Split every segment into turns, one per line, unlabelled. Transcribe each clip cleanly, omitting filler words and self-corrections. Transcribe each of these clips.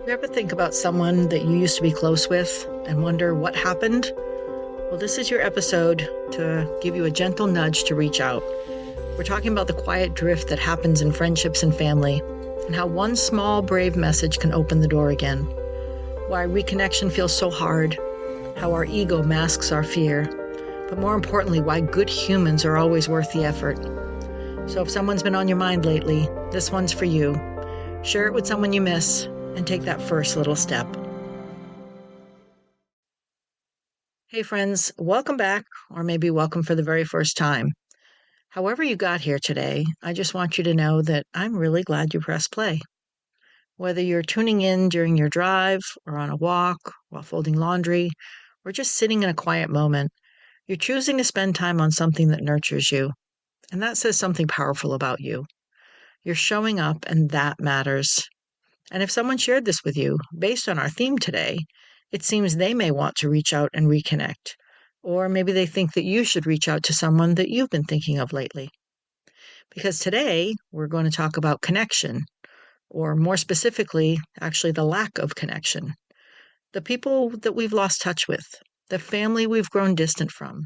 You ever think about someone that you used to be close with and wonder what happened? Well, this is your episode to give you a gentle nudge to reach out. We're talking about the quiet drift that happens in friendships and family, and how one small, brave message can open the door again. Why reconnection feels so hard, how our ego masks our fear, but more importantly, why good humans are always worth the effort. So if someone's been on your mind lately, this one's for you. Share it with someone you miss and take that first little step. Hey friends, welcome back, or maybe welcome for the very first time. However you got here today, I just want you to know that I'm really glad you pressed play. Whether you're tuning in during your drive, or on a walk, while folding laundry, or just sitting in a quiet moment, you're choosing to spend time on something that nurtures you. And that says something powerful about you. You're showing up, and that matters. And if someone shared this with you, based on our theme today, it seems they may want to reach out and reconnect. Or maybe they think that you should reach out to someone that you've been thinking of lately. Because today, we're going to talk about connection, or more specifically, actually the lack of connection. The people that we've lost touch with, the family we've grown distant from,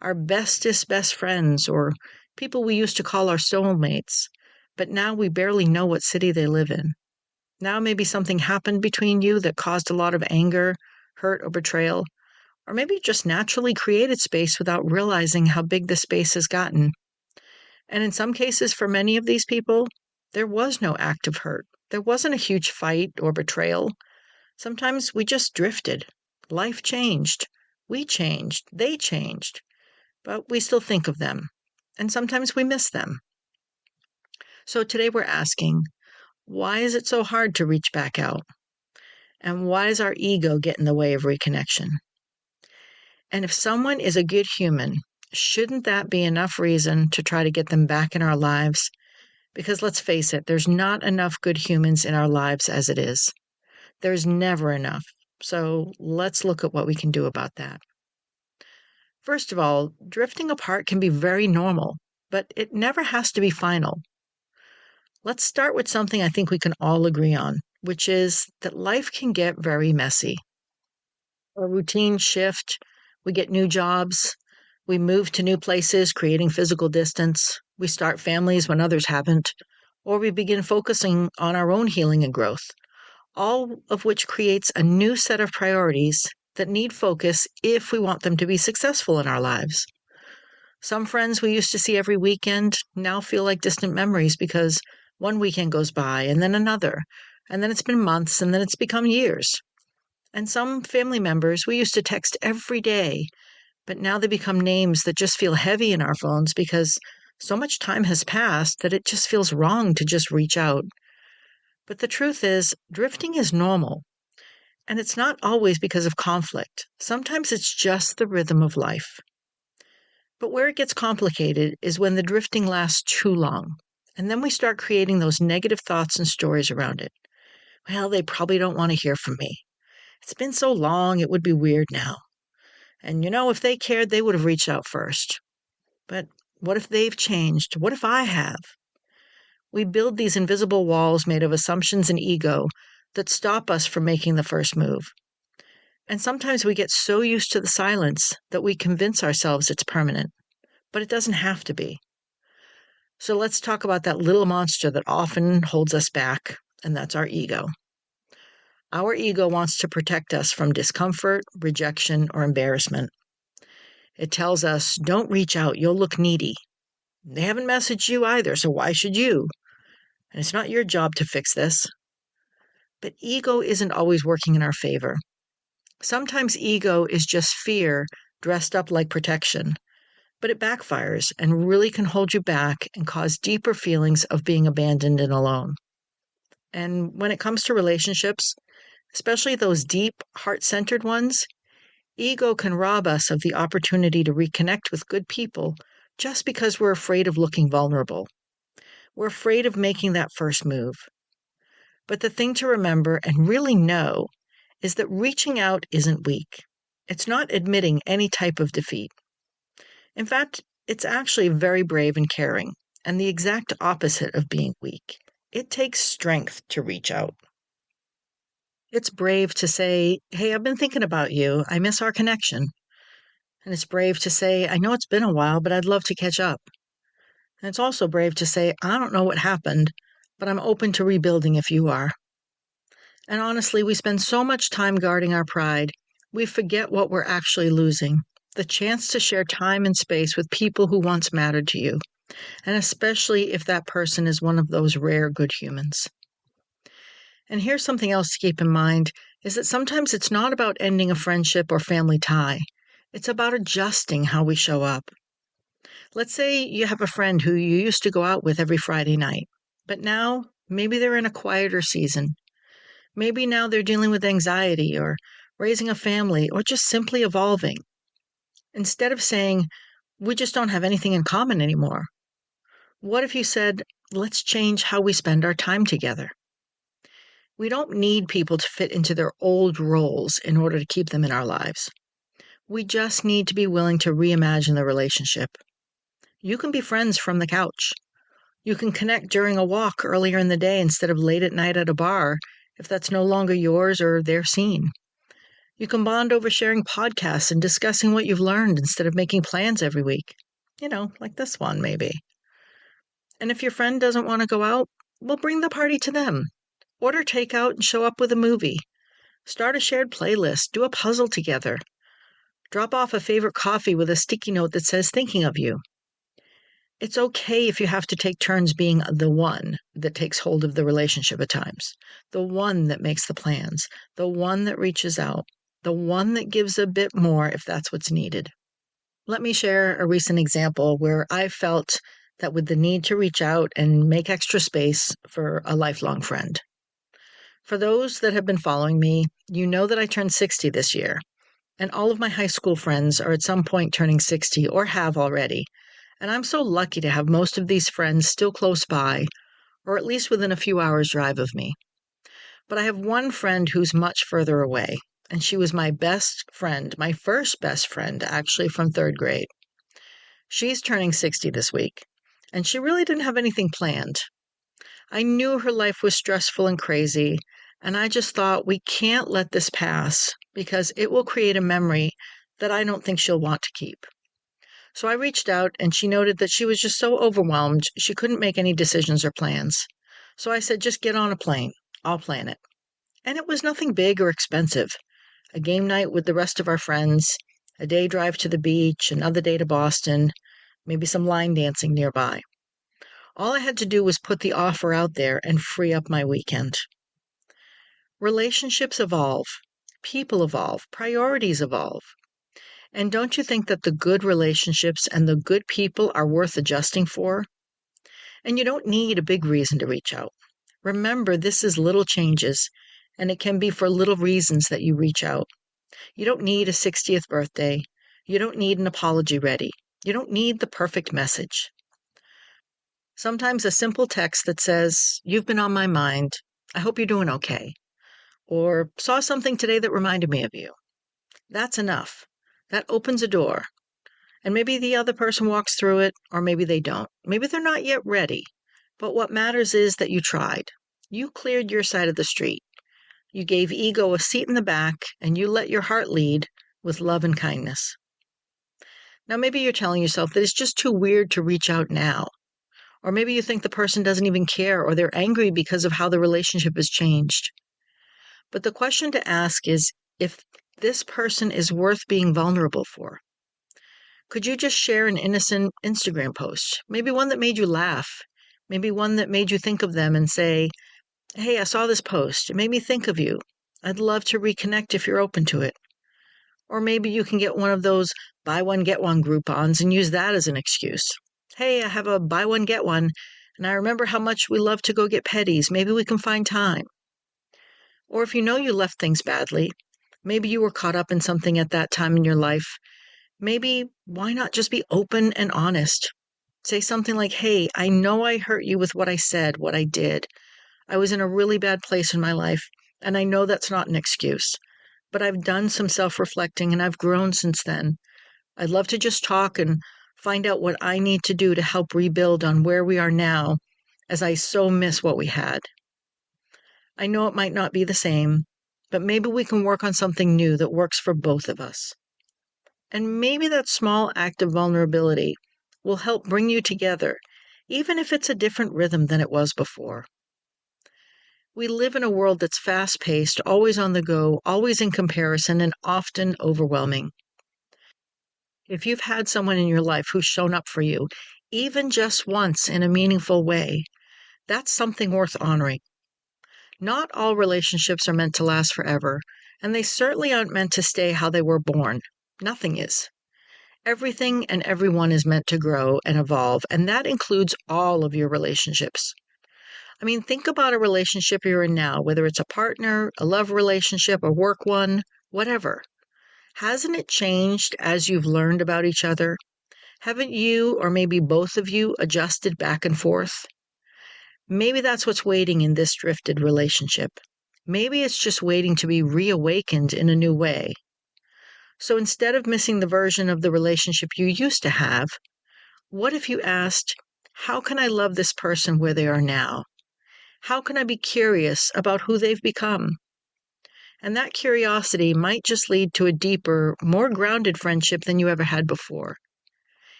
our bestest best friends, or people we used to call our soulmates, but now we barely know what city they live in. Now maybe something happened between you that caused a lot of anger, hurt, or betrayal, or maybe you just naturally created space without realizing how big the space has gotten. And in some cases, for many of these people, there was no act of hurt. There wasn't a huge fight or betrayal. Sometimes we just drifted. Life changed. We changed. They changed. But we still think of them. And sometimes we miss them. So today we're asking, why is it so hard to reach back out? And why does our ego get in the way of reconnection? And if someone is a good human, shouldn't that be enough reason to try to get them back in our lives? Because let's face it, there's not enough good humans in our lives as it is. There's never enough. So let's look at what we can do about that. First of all, drifting apart can be very normal, but it never has to be final. Let's start with something I think we can all agree on, which is that life can get very messy. Our routines shift, we get new jobs, we move to new places, creating physical distance, we start families when others haven't, or we begin focusing on our own healing and growth, all of which creates a new set of priorities that need focus if we want them to be successful in our lives. Some friends we used to see every weekend now feel like distant memories because one weekend goes by and then another, and then it's been months and then it's become years. And some family members we used to text every day, but now they become names that just feel heavy in our phones because so much time has passed that it just feels wrong to just reach out. But the truth is, drifting is normal. And it's not always because of conflict. Sometimes it's just the rhythm of life. But where it gets complicated is when the drifting lasts too long. And then we start creating those negative thoughts and stories around it. Well, they probably don't want to hear from me. It's been so long, it would be weird now. And if they cared, they would have reached out first. But what if they've changed? What if I have? We build these invisible walls made of assumptions and ego that stop us from making the first move. And sometimes we get so used to the silence that we convince ourselves it's permanent. But it doesn't have to be. So let's talk about that little monster that often holds us back, and that's our ego. Our ego wants to protect us from discomfort, rejection, or embarrassment. It tells us, don't reach out, you'll look needy. They haven't messaged you either, so why should you? And it's not your job to fix this. But ego isn't always working in our favor. Sometimes ego is just fear dressed up like protection, but it backfires and really can hold you back and cause deeper feelings of being abandoned and alone. And when it comes to relationships, especially those deep, heart-centered ones, ego can rob us of the opportunity to reconnect with good people just because we're afraid of looking vulnerable. We're afraid of making that first move. But the thing to remember and really know is that reaching out isn't weak. It's not admitting any type of defeat. In fact, it's actually very brave and caring, and the exact opposite of being weak. It takes strength to reach out. It's brave to say, hey, I've been thinking about you. I miss our connection. And it's brave to say, I know it's been a while, but I'd love to catch up. And it's also brave to say, I don't know what happened, but I'm open to rebuilding if you are. And honestly, we spend so much time guarding our pride, we forget what we're actually losing, the chance to share time and space with people who once mattered to you, and especially if that person is one of those rare good humans. And here's something else to keep in mind, is that sometimes it's not about ending a friendship or family tie. It's about adjusting how we show up. Let's say you have a friend who you used to go out with every Friday night, but now maybe they're in a quieter season. Maybe now they're dealing with anxiety or raising a family or just simply evolving. Instead of saying, we just don't have anything in common anymore, what if you said, let's change how we spend our time together? We don't need people to fit into their old roles in order to keep them in our lives. We just need to be willing to reimagine the relationship. You can be friends from the couch. You can connect during a walk earlier in the day instead of late at night at a bar if that's no longer yours or their scene. You can bond over sharing podcasts and discussing what you've learned instead of making plans every week. Like this one, maybe. And if your friend doesn't want to go out, we'll bring the party to them. Order takeout and show up with a movie. Start a shared playlist. Do a puzzle together. Drop off a favorite coffee with a sticky note that says, thinking of you. It's okay if you have to take turns being the one that takes hold of the relationship at times, the one that makes the plans, the one that reaches out, the one that gives a bit more if that's what's needed. Let me share a recent example where I felt that with the need to reach out and make extra space for a lifelong friend. For those that have been following me, you know that I turned 60 this year, and all of my high school friends are at some point turning 60 or have already. And I'm so lucky to have most of these friends still close by, or at least within a few hours' drive of me. But I have one friend who's much further away, and she was my best friend, my first best friend, actually, from third grade. She's turning 60 this week, and she really didn't have anything planned. I knew her life was stressful and crazy, and I just thought we can't let this pass because it will create a memory that I don't think she'll want to keep. So I reached out, and she noted that she was just so overwhelmed she couldn't make any decisions or plans. So I said, just get on a plane. I'll plan it. And it was nothing big or expensive. A game night with the rest of our friends, a day drive to the beach, another day to Boston, maybe some line dancing nearby. All I had to do was put the offer out there and free up my weekend. Relationships evolve. People evolve. Priorities evolve. And don't you think that the good relationships and the good people are worth adjusting for? And you don't need a big reason to reach out. Remember, this is little changes, and it can be for little reasons that you reach out. You don't need a 60th birthday. You don't need an apology ready. You don't need the perfect message. Sometimes a simple text that says, you've been on my mind. I hope you're doing okay. Or saw something today that reminded me of you. That's enough. That opens a door. And maybe the other person walks through it, or maybe they don't. Maybe they're not yet ready. But what matters is that you tried. You cleared your side of the street. You gave ego a seat in the back, and you let your heart lead with love and kindness. Now, maybe you're telling yourself that it's just too weird to reach out now. Or maybe you think the person doesn't even care, or they're angry because of how the relationship has changed. But the question to ask is if this person is worth being vulnerable for. Could you just share an innocent Instagram post? Maybe one that made you laugh. Maybe one that made you think of them and say, hey, I saw this post. It made me think of you. I'd love to reconnect if you're open to it. Or maybe you can get one of those buy one, get one Groupons and use that as an excuse. Hey, I have a buy one, get one, and I remember how much we love to go get petties. Maybe we can find time. Or if you know you left things badly, maybe you were caught up in something at that time in your life, maybe why not just be open and honest? Say something like, hey, I know I hurt you with what I said, what I did. I was in a really bad place in my life, and I know that's not an excuse. But I've done some self-reflecting, and I've grown since then. I'd love to just talk and find out what I need to do to help rebuild on where we are now, as I so miss what we had. I know it might not be the same, but maybe we can work on something new that works for both of us. And maybe that small act of vulnerability will help bring you together, even if it's a different rhythm than it was before. We live in a world that's fast-paced, always on the go, always in comparison, and often overwhelming. If you've had someone in your life who's shown up for you, even just once in a meaningful way, that's something worth honoring. Not all relationships are meant to last forever, and they certainly aren't meant to stay how they were born. Nothing is. Everything and everyone is meant to grow and evolve, and that includes all of your relationships. I mean, think about a relationship you're in now, whether it's a partner, a love relationship, a work one, whatever. Hasn't it changed as you've learned about each other? Haven't you, or maybe both of you, adjusted back and forth? Maybe that's what's waiting in this drifted relationship. Maybe it's just waiting to be reawakened in a new way. So instead of missing the version of the relationship you used to have, what if you asked, how can I love this person where they are now? How can I be curious about who they've become? And that curiosity might just lead to a deeper, more grounded friendship than you ever had before.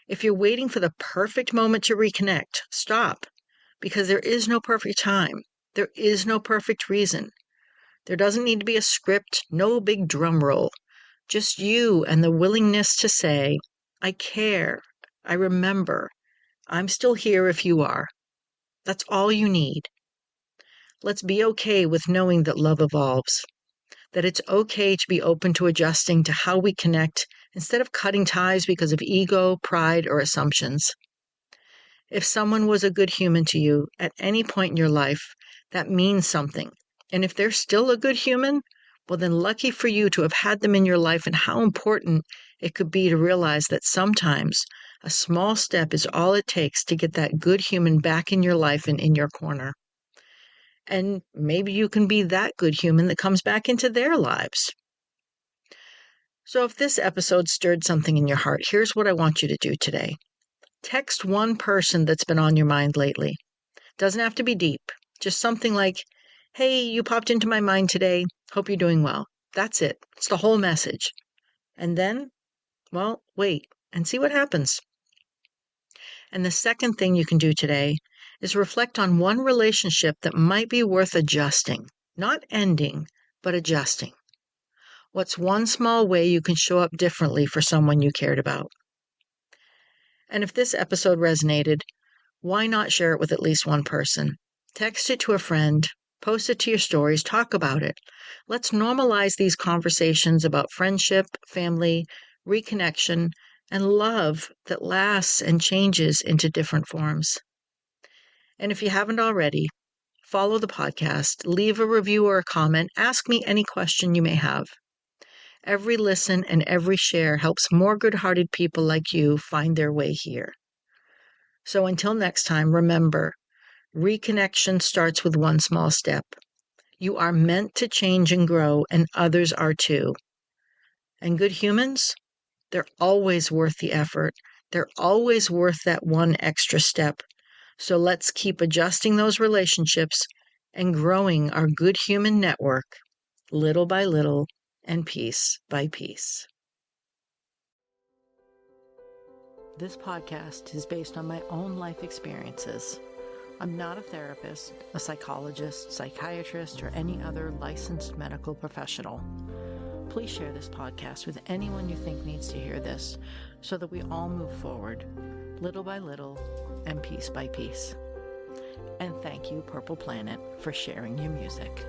If you're waiting for the perfect moment to reconnect, stop, because there is no perfect time. There is no perfect reason. There doesn't need to be a script, no big drum roll. Just you and the willingness to say, I care, I remember, I'm still here if you are. That's all you need. Let's be okay with knowing that love evolves, that it's okay to be open to adjusting to how we connect instead of cutting ties because of ego, pride, or assumptions. If someone was a good human to you at any point in your life, that means something. And if they're still a good human, well, then lucky for you to have had them in your life and how important it could be to realize that sometimes a small step is all it takes to get that good human back in your life and in your corner. And maybe you can be that good human that comes back into their lives. So if this episode stirred something in your heart, here's what I want you to do today. Text one person that's been on your mind lately. Doesn't have to be deep. Just something like, hey, you popped into my mind today. Hope you're doing well. That's it. It's the whole message. And then, well, wait and see what happens. And the second thing you can do today is reflect on one relationship that might be worth adjusting. Not ending, but adjusting. What's one small way you can show up differently for someone you cared about? And if this episode resonated, why not share it with at least one person? Text it to a friend, post it to your stories, talk about it. Let's normalize these conversations about friendship, family, reconnection, and love that lasts and changes into different forms. And if you haven't already, follow the podcast, leave a review or a comment, ask me any question you may have. Every listen and every share helps more good-hearted people like you find their way here. So until next time, remember, reconnection starts with one small step. You are meant to change and grow, and others are too. And good humans, they're always worth the effort. They're always worth that one extra step. So let's keep adjusting those relationships and growing our good human network, little by little and piece by piece. This podcast is based on my own life experiences. I'm not a therapist, a psychologist, psychiatrist, or any other licensed medical professional. Please share this podcast with anyone you think needs to hear this so that we all move forward, little by little and piece by piece. And thank you, Purple Planet, for sharing your music.